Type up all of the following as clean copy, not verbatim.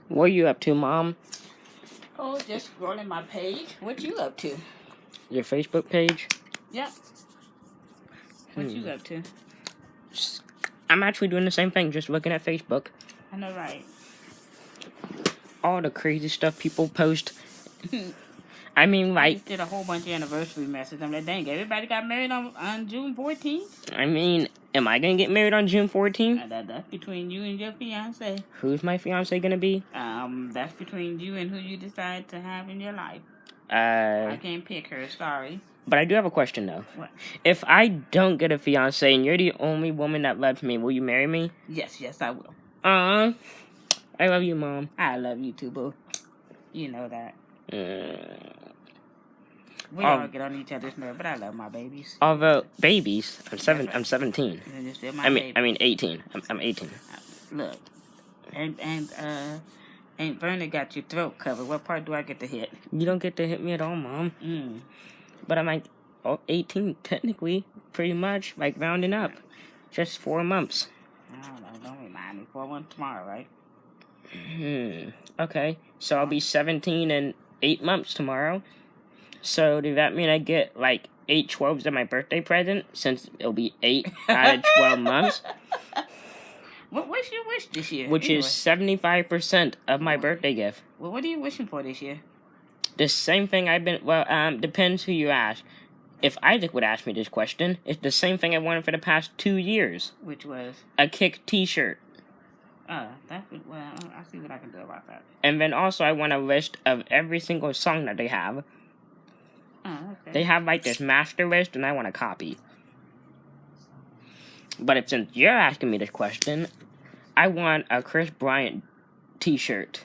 What are you up to, Mom? Oh, just scrolling my page. What you up to? Your Facebook page? Yep. What you up to? I'm actually doing the same thing, just looking at Facebook. I know, right? All the crazy stuff people post. I mean, I like, just did a whole bunch of anniversary messages. I'm like, dang, everybody got married on June 14th? I mean, am I gonna get married on June 14th? That's between you and your fiance. Who's my fiance gonna be? That's between you and who you decide to have in your life. I I can't pick her, sorry. But I do have a question, though. What? If I don't get a fiance and you're the only woman that loves me, will you marry me? Yes, I will. I love you, Mom. I love you too, boo. You know that. We all get on each other's nerves, but I love my babies. Although babies, I'm 17. They're still my I babies. mean 18. I'm 18. Look, and Vernon got your throat covered. What part do I get to hit? You don't get to hit me at all, Mom. But I'm like 18 technically, pretty much, like rounding up. Just 4 months. I don't know. Don't remind me. 4 months tomorrow, right? Okay, so I'll be 17 in 8 months tomorrow. So does that mean I get like 8 12s as my birthday present, since it'll be 8 out of 12 months? What's your wish this year? Which is 75% of my birthday gift. Well, what are you wishing for this year? The same thing depends who you ask. If Isaac would ask me this question, it's the same thing I wanted for the past 2 years. Which was? A Kick t-shirt. I see what I can do about that. And then also I want a list of every single song that they have. Okay. They have like this master list, and I want a copy. But since you're asking me this question, I want a Chris Bryant t-shirt.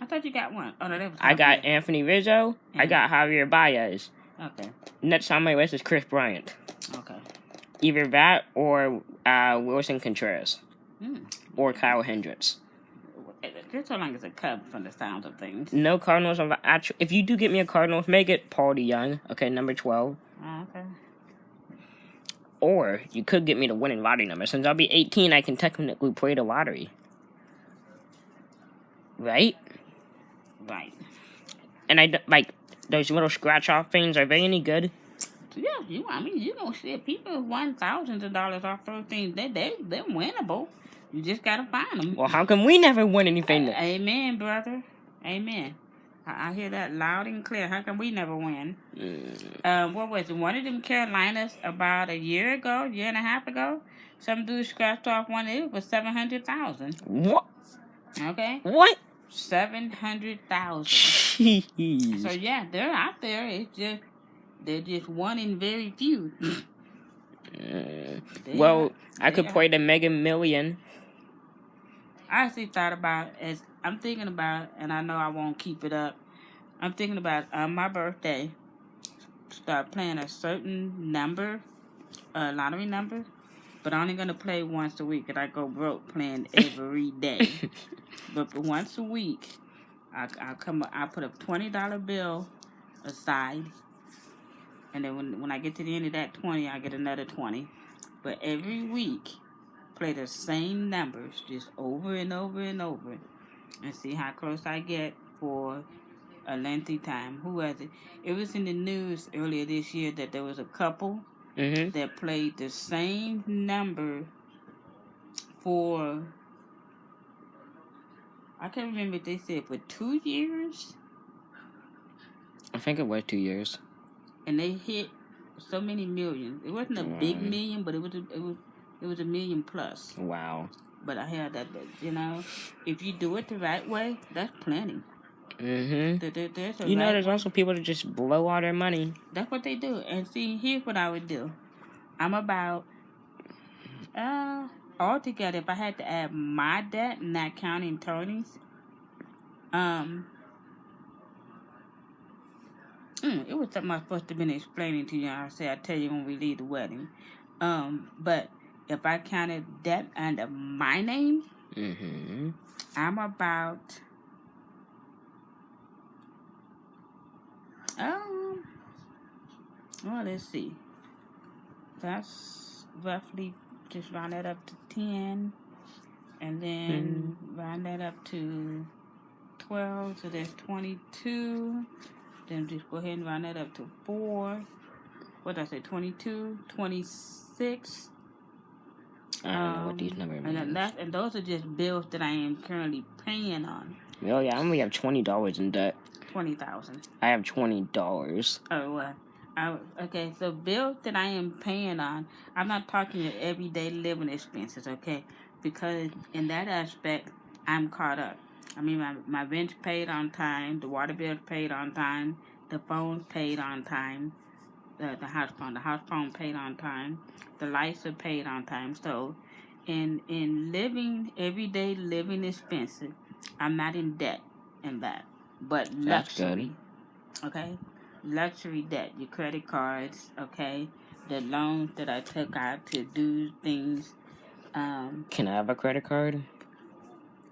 I thought you got one. Oh, no, that was I got Anthony Rizzo. I got Javier Baez. Okay. Next on my list is Chris Bryant. Okay. Either that or Wilson Contreras. Or Kyle Hendricks. Just so long as a Cub from the sounds of things. No Cardinals. If you do get me a Cardinals, make it Paul DeYoung. Okay, number 12. Okay. Or you could get me the winning lottery number. Since I'll be 18, I can technically play the lottery. Right? Right. And I like those little scratch-off things. Are they any good? Yeah, you don't see people won thousands of dollars off those things. They're winnable. You just gotta find them. Well, how come we never win anything? Amen, brother. Amen. I hear that loud and clear. How come we never win? What was it? One of them Carolinas about a year and a half ago, some dude scratched off one. It was 700,000. What? Okay. What? 700,000. Jeez. So yeah, they're out there. It's just they're just one in very few. I could play the Mega Million. I actually thought about I'm thinking about, and I know I won't keep it up. I'm thinking about on my birthday, start playing a certain number, lottery number, but I'm only gonna play once a week, and I go broke playing every day. But once a week, I put a $20 bill aside, and then when I get to the end of that 20, I get another 20. But every week, play the same numbers just over and over and over, and see how close I get for a lengthy time. Who was it? It was in the news earlier this year that there was a couple that played the same number for, I can't remember if they said for 2 years. I think it was 2 years. And they hit so many millions. It wasn't a big million, but it was a million plus. Wow. But I heard that, if you do it the right way, that's plenty. There's also people that just blow all their money. That's what they do. And see, here's what I would do. I'm about, altogether, if I had to add my debt, not counting Tony's, it was something I was supposed to have been explaining to you. I'll tell you when we leave the wedding. But if I counted debt under my name, I'm about, let's see. That's roughly, just round that up to 10, and then round that up to 12, so that's 22. Then just go ahead and round that up to 4. What did I say? 22, 26. I don't know what these numbers mean. And those are just bills that I am currently paying on. Oh yeah, I only have $20 in debt. 20,000. I have $20. Oh, okay, so bills that I am paying on, I'm not talking your everyday living expenses, okay? Because in that aspect, I'm caught up. I mean, my rent's paid on time, the water bill's paid on time, the phone's paid on time, the house phone paid on time, the lights are paid on time. So, in living everyday living expenses, I'm not in debt in that, but luxury. That's good. Okay, luxury debt, your credit cards, okay, the loans that I took out to do things. Can I have a credit card?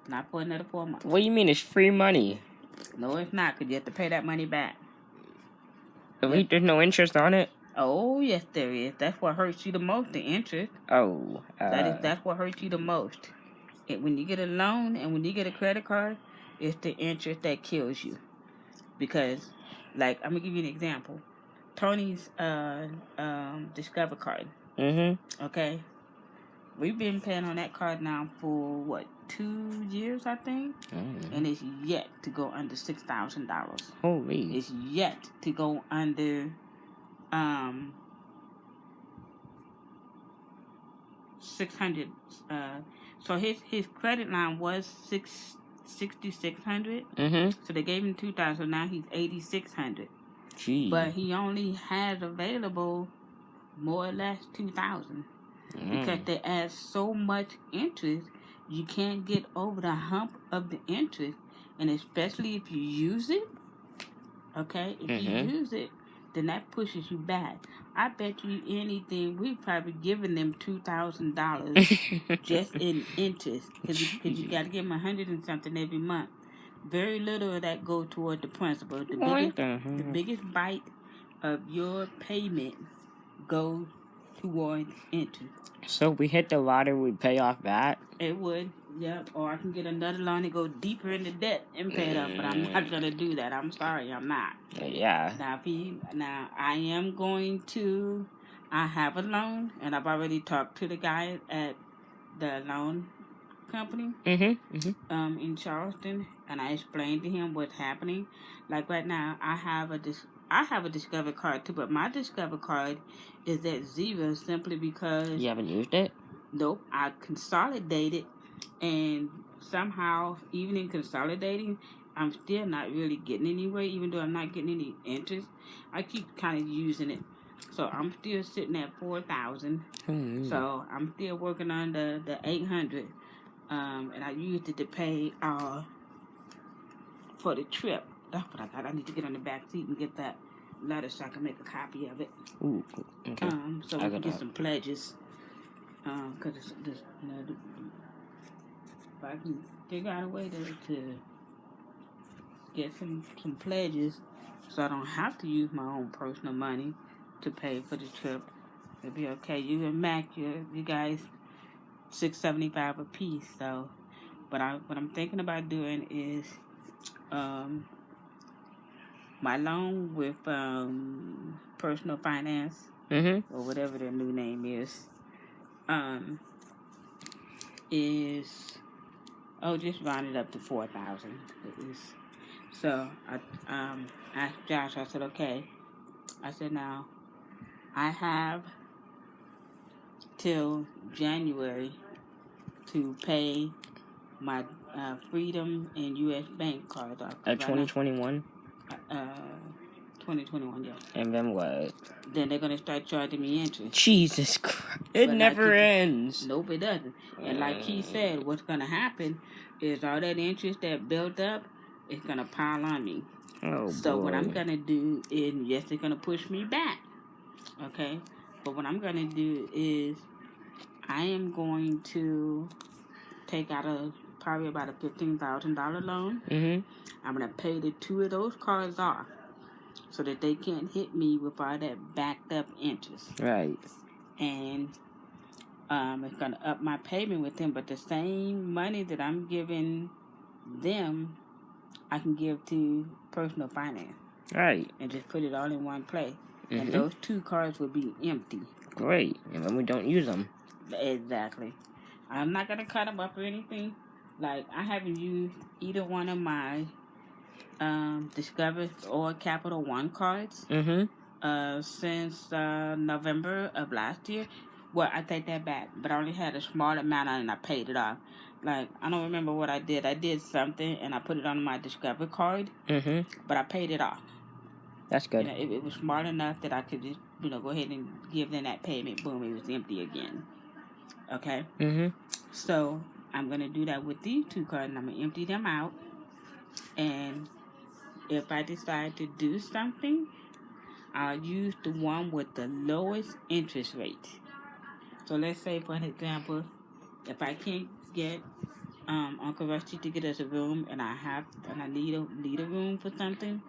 Not for another 4 months. What do you mean? It's free money. No, it's not, because you have to pay that money back. Wait, there's no interest on it? Oh, yes, there is. That's what hurts you the most, the interest. Oh. That's what hurts you the most. When you get a loan and when you get a credit card, it's the interest that kills you. Because, like, I'm going to give you an example. Tony's Discover card. Mm-hmm. Okay? We've been paying on that card now for, 2 years, I think? Mm. And it's yet to go under $6,000. Holy. It's yet to go under 600. So his credit line was 6,600. Mm-hmm. So they gave him 2,000. Now he's 8,600. Gee. But he only has available more or less 2,000 because they add so much interest. You can't get over the hump of the interest, and especially if you use it. Okay, if you use it, then that pushes you back. I bet you anything, we've probably given them $2,000 just in interest, because you got to give them 100 and something every month. Very little of that go toward the principal. The biggest bite of your payment goes toward interest. So we hit the lottery, we pay off that? It would, yep. Or I can get another loan and go deeper into debt and pay it up. But I'm not going to do that. I'm sorry, I'm not. Yeah. Now, I am going to... I have a loan, and I've already talked to the guy at the loan company in Charleston, and I explained to him what's happening. Like right now, I have a Discover card too, but my Discover card is at 0 simply because... You haven't used it? Nope. I consolidated, and somehow, even in consolidating, I'm still not really getting anywhere, even though I'm not getting any interest. I keep kind of using it. So I'm still sitting at 4,000. So I'm still working on the 800. And I used it to pay for the trip. That's what I got. I need to get on the back seat and get that letter so I can make a copy of it. Ooh, okay. So we can get some pledges. Because if I can figure out a way to get some pledges so I don't have to use my own personal money to pay for the trip, it'll be okay. You and Mac, you guys, $6.75 a piece. So, what I'm thinking about doing is my loan with personal finance or whatever their new name is just round it up to 4,000. So I asked Josh. I said, okay. I said, now I have till January to pay my Freedom and U.S. Bank cards off. 2021? 2021, yes. And then what? Then they're going to start charging me interest. Jesus Christ. It never ends. Nope, it doesn't. And like he said, what's going to happen is all that interest that built up is going to pile on me. Oh, so boy. What I'm going to do is, yes, it's going to push me back. Okay? But what I'm going to do is I am going to take out probably about a $15,000 loan. I'm going to pay the 2 of those cards off so that they can't hit me with all that backed up interest. Right. And it's going to up my payment with them, but the same money that I'm giving them, I can give to personal finance Right. and just put it all in one place. And Mm-hmm. those 2 cards would be empty. Great. And then we don't use them. Exactly. I'm not going to cut them up or anything. Like, I haven't used either one of my Discover or Capital One cards Mm-hmm. since November of last year. Well, I take that back, but I only had a small amount on it and I paid it off. Like, I don't remember what I did. I did something and I put it on my Discover card, Mm-hmm. but I paid it off. That's good. You know, it was smart enough that I could just, go ahead and give them that payment. Boom, it was empty again. Okay? Mm-hmm. So, I'm going to do that with these 2 cards and I'm going to empty them out. And if I decide to do something, I'll use the one with the lowest interest rate. So let's say, for an example, if I can't get Uncle Rusty to get us a room, and I need a room for something,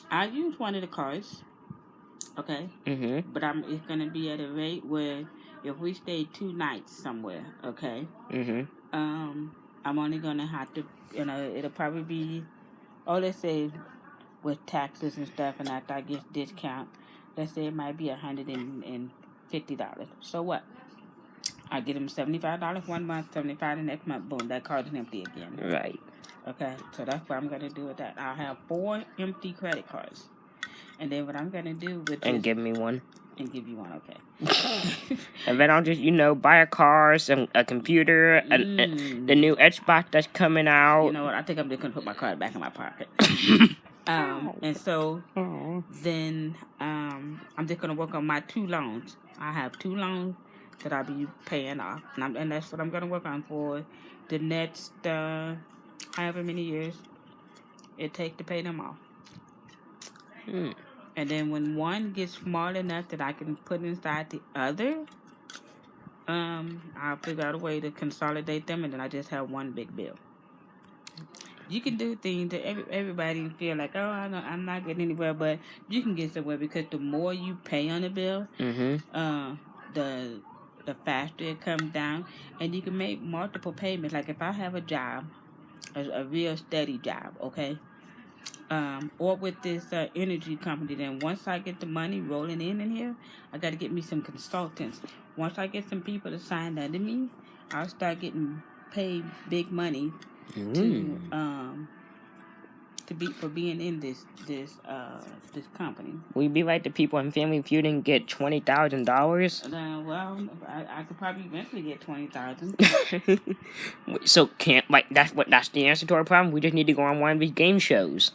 I'll use one of the cards. Okay. But it's gonna be at a rate where if we stay 2 nights somewhere, okay. I'm only gonna have to, it'll probably be, let's say, with taxes and stuff, and after I get discount, let's say it might be $150. So what? I get him $75 one month, $75 the next month. Boom, that card is empty again. Right. Okay, so that's what I'm gonna do with that. I'll have 4 empty credit cards, and then what I'm gonna do with and give me one. And give you one, okay. And then I'll just, buy a car, a computer, the new Xbox that's coming out. You know what? I think I'm just gonna put my card back in my pocket. And so then I'm just gonna work on my 2 loans. I have 2 loans that I'll be paying off, and that's what I'm gonna work on for the next however many years it takes to pay them off. And then when one gets small enough that I can put inside the other, I'll figure out a way to consolidate them, and then I just have one big bill. You can do things that everybody feel like, I'm not getting anywhere, but you can get somewhere because the more you pay on the bill, the faster it comes down, and you can make multiple payments. Like if I have a job, a real steady job, okay, or with this energy company, then once I get the money rolling in here, I got to get me some consultants. Once I get some people to sign under me, I'll start getting paid big money for being in this company. Will you be like the people in Family Feud and get $20,000? Well, I could probably eventually get $20,000. So that's the answer to our problem. We just need to go on one of these game shows.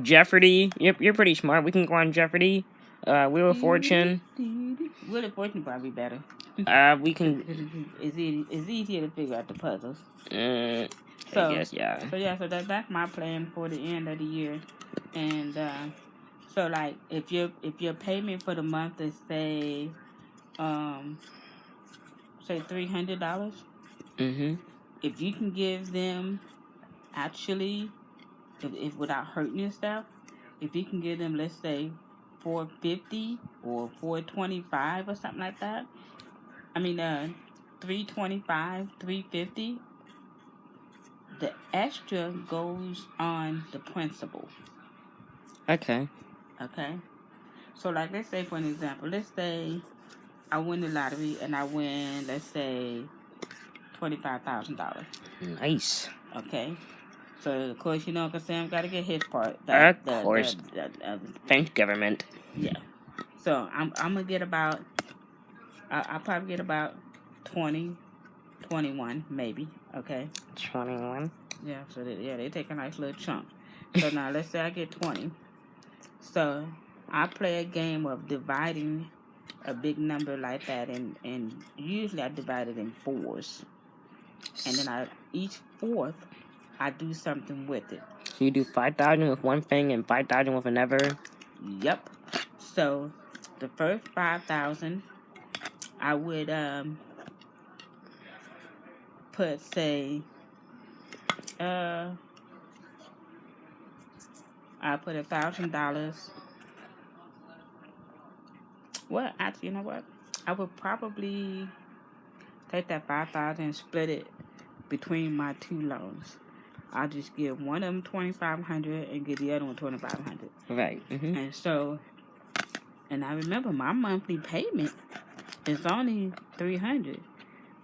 Jeopardy. You're pretty smart. We can go on Jeopardy. Wheel of Fortune. Wheel of Fortune probably better. We can. It's easier to figure out the puzzles. I guess, yeah. So that's my plan for the end of the year, and so like if your payment for the month is say $300, if you can give them actually, if without hurting yourself, if you can give them, let's say, $450 or $425 or something like that. I mean, $325, $350. The extra goes on the principal. Okay. So, like, let's say, for an example, let's say I win the lottery and I win, let's say, $25,000. Nice. Okay. So, of course, Uncle Sam got to get his part. Of course. Thanks, government. Yeah. So, I'm going to get about, I'll probably get about 21, maybe. Okay. 21. Yeah. So they take a nice little chunk. So now let's say I get 20. So I play a game of dividing a big number like that, and usually I divide it in 4s, and then each 4th I do something with it. So you do 5,000 with one thing and 5,000 with another. Yep. So the first 5,000 I would put, say, I put $1,000. Well, actually, you know what? I would probably take that $5,000 and split it between my 2 loans. I'll just give one of them $2,500 and give the other one $2,500. Right. Mm-hmm. And so, and I remember my monthly payment is only $300.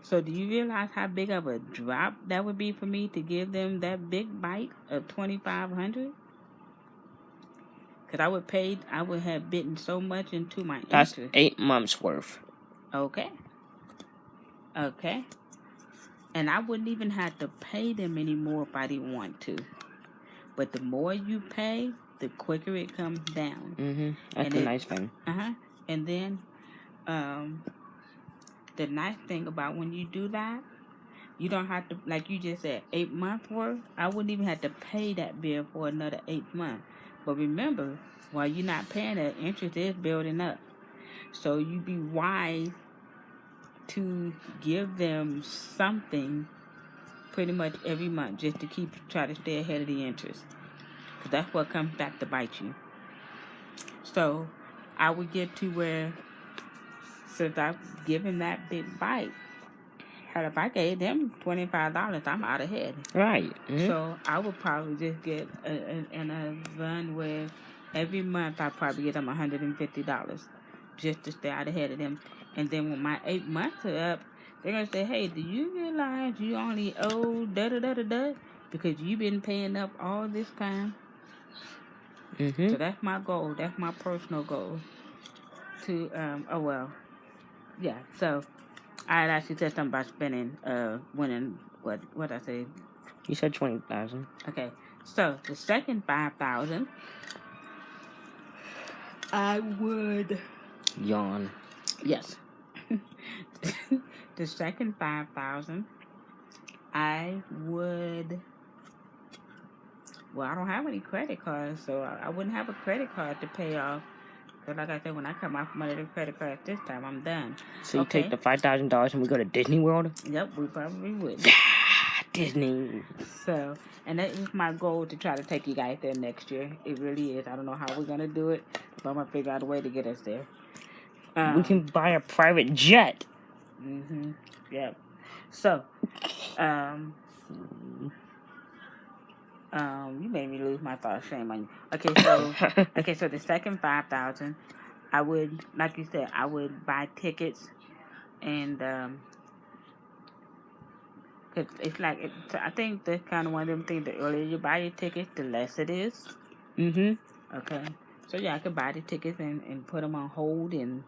So do you realize how big of a drop that would be for me to give them that big bite of $2,500? Because I would have bitten so much into my That's interest. 8 months worth. Okay. And I wouldn't even have to pay them anymore if I didn't want to. But the more you pay, the quicker it comes down. Mm-hmm. That's a nice thing. And then, the nice thing about when you do that, you don't have to, like you just said, 8 months worth. I wouldn't even have to pay that bill for another 8 months. But remember, while you're not paying that, interest is building up. So you be wise to give them something pretty much every month just to try to stay ahead of the interest. Because that's what comes back to bite you. So I would get to where, since I've given that big bite, hell, if I gave them $25, I'm out ahead. Right. Mm-hmm. So I would probably just get in a run where every month I probably get them $150 just to stay out ahead of them. And then when my 8 months are up, they're going to say, hey, do you realize you only owe da-da-da-da-da? Because you've been paying up all this time. Mm-hmm. So that's my goal. That's my personal goal. To, so I had actually said something about spending, winning, what I say? You said 20,000. Okay, so the second 5,000, I would... Yawn. Yes. The second 5,000, I would... Well, I don't have any credit cards, so I wouldn't have a credit card to pay off. Because like I said, when I come off my little credit card this time, I'm done. So you take the $5,000 and we go to Disney World? Yep, we probably would. Yeah, Disney. So, and that is my goal, to try to take you guys there next year. It really is. I don't know how we're going to do it, but I'm going to figure out a way to get us there. We can buy a private jet. Mm-hmm. Yep. So, you made me lose my thoughts. Shame on you. Okay, so the second 5,000, I would, like you said, I would buy tickets, and it's like I think that's kind of one of them things. The earlier you buy your tickets, the less it is. Mm-hmm. Okay, so yeah, I could buy the tickets and put them on hold, and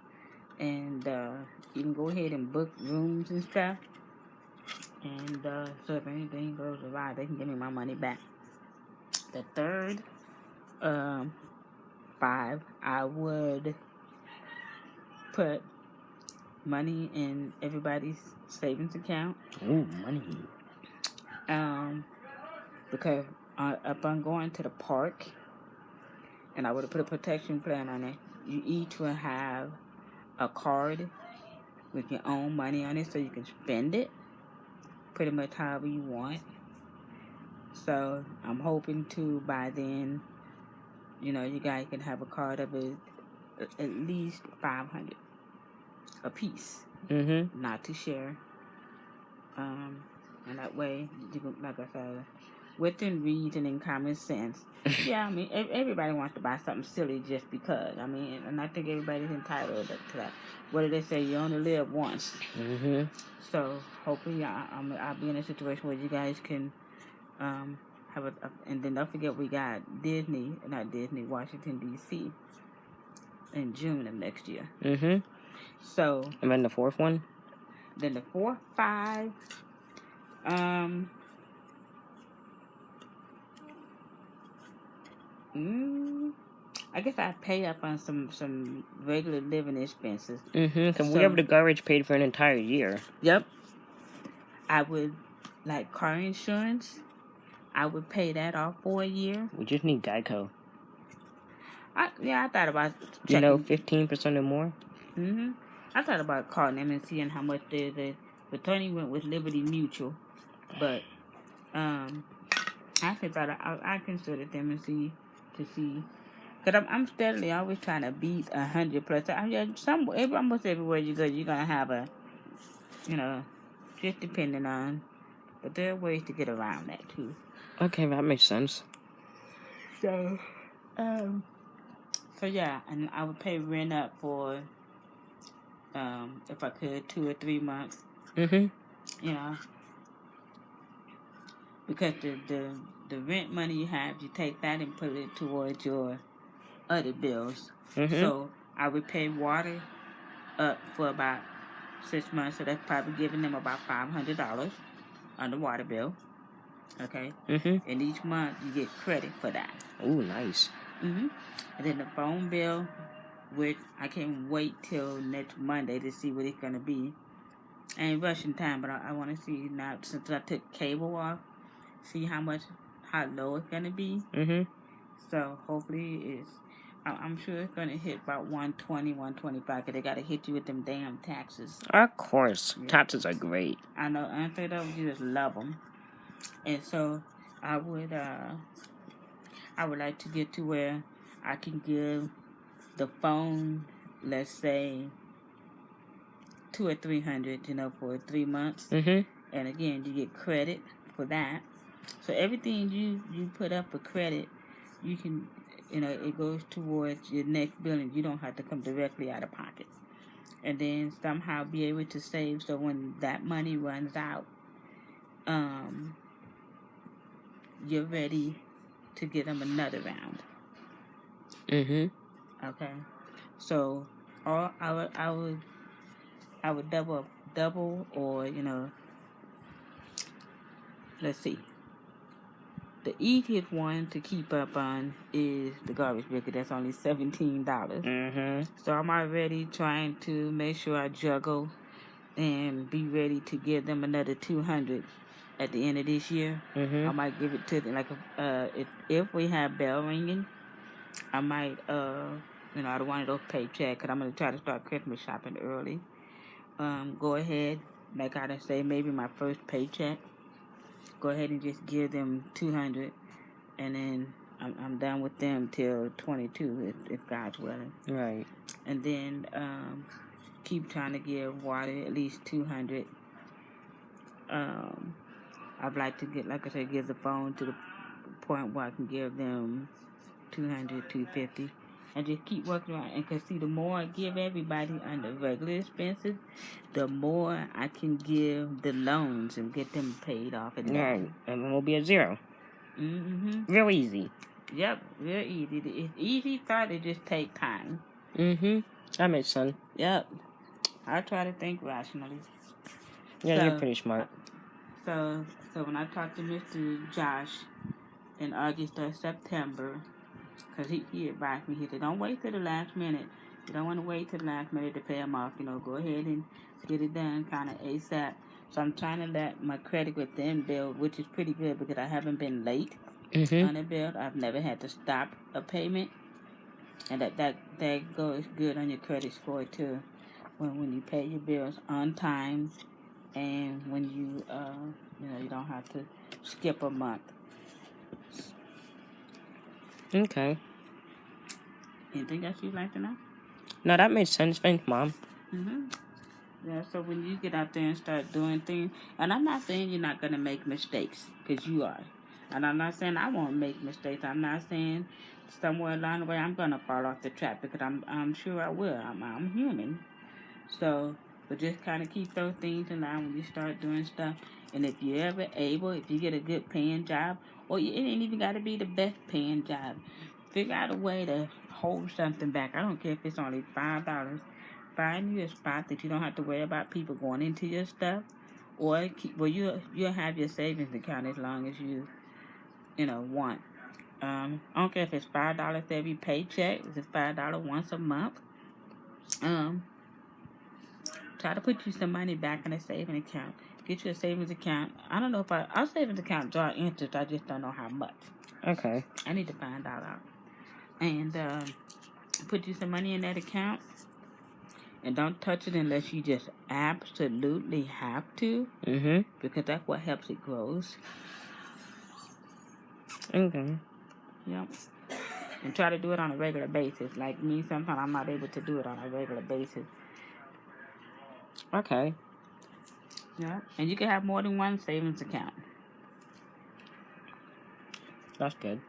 you can go ahead and book rooms and stuff. And so if anything goes awry, they can give me my money back. The third 5, I would put money in everybody's savings account. Ooh, money. Because upon going to the park, and I would have put a protection plan on it, you each will have a card with your own money on it, so you can spend it pretty much however you want. So I'm hoping to, by then, you guys can have a card of at least $500 a piece. Mm-hmm. Not to share. And that way, you can, like I said, within reason and common sense. Yeah, I mean, everybody wants to buy something silly just because. I mean, and I think everybody's entitled to that. What do they say? You only live once. Mm-hmm. So hopefully, I'll be in a situation where you guys can have and then don't forget, we got Washington D.C. in June of next year. Mm-hmm. So. And then the fourth one. Then the 4, 5. I guess I pay up on some regular living expenses. Mm-hmm. Because we have the garbage paid for an entire year. Yep. I would, like car insurance, I would pay that off for a year. We just need Geico. I thought about checking. 15% or more? Mm-hmm. I thought about calling them and seeing how much but Tony went with Liberty Mutual. But I actually thought I considered them and see. Because I'm steadily always trying to beat 100 plus. Almost everywhere you go, you're going to have a, just depending on. But there are ways to get around that, too. Okay, that makes sense. So, so yeah, and I would pay rent up for, if I could, 2 or 3 months. Mhm. You know, because the rent money you have, you take that and put it towards your other bills. Mhm. So I would pay water up for about 6 months, so that's probably giving them about $500 on the water bill. Okay, Mhm. and each month you get credit for that. Ooh, nice. And then the phone bill, which I can't wait till next Monday to see what it's gonna be. I ain't rushing time, but I want to see now since I took cable off, see how low it's gonna be. Mhm. So hopefully I'm sure it's gonna hit about 120, 125, because they gotta hit you with them damn taxes. Of course, Yeah. taxes are great. I know, Auntie, though, you just love them. And so I would like to get to where I can give the phone, let's say, $200 or $300, for 3 months. Mhm. And again, you get credit for that. So everything you put up for credit, you can, it goes towards your next billing. You don't have to come directly out of pocket. And then somehow be able to save, so when that money runs out, you're ready to get them another round. Mhm. Okay, so I would double, or let's see. The easiest one to keep up on is the garbage bill, 'cause that's only $17. Mhm. So I'm already trying to make sure I juggle and be ready to give them another $200 at the end of this year. I Mhm. might give it to them, like, if we have bell ringing, I might out of one of those paychecks, because I'm gonna try to start Christmas shopping early. Go ahead, like I done say, maybe my first paycheck. Go ahead and just give them $200, and then I'm done with them till 22, if God's willing. Right. And then keep trying to give water at least $200. I'd like to get, like I said, give the phone to the point where I can give them $200, $250, and just keep working on it. And cause see, the more I give everybody under regular expenses, the more I can give the loans and get them paid off and Right. done. And then we'll be at zero. Real easy. Yep, real easy. It's easy thought, it just take time. Mhm. That makes sense. Yep. I try to think rationally. Yeah, you're pretty smart. So when I talked to Mr. Josh in August or September, because he advised me, he said, don't wait till the last minute. You don't want to wait till the last minute to pay him off. Go ahead and get it done kind of ASAP. So I'm trying to let my credit with them build, which is pretty good because I haven't been late on a bill. I've never had to stop a payment. And that goes good on your credit score too. When you pay your bills on time, and when you you don't have to skip a month. Okay. Anything else you'd like to know? No, that makes sense. Thanks, Mom. Yeah, so when you get out there and start doing things, and I'm not saying you're not going to make mistakes, because you are. And I'm not saying I won't make mistakes. I'm not saying somewhere along the way I'm going to fall off the track, because I'm sure I will. I'm human. So, but just kind of keep those things in line when you start doing stuff. And if you're ever able, if you get a good paying job, or it ain't even got to be the best paying job, figure out a way to hold something back. I don't care if it's only $5. Find you a spot that you don't have to worry about people going into your stuff, or you'll have your savings account as long as you want. I don't care if it's $5 every paycheck. If it's $5 once a month. Try to put you some money back in a savings account. Get you a savings account. I don't know if our savings account draw interest. I just don't know how much. Okay. I need to find that out. And put you some money in that account. And don't touch it unless you just absolutely have to. Because that's what helps it grows. Okay. Yep. And try to do it on a regular basis. Like me, sometimes I'm not able to do it on a regular basis. Okay. Yeah. And you can have more than one savings account. That's good.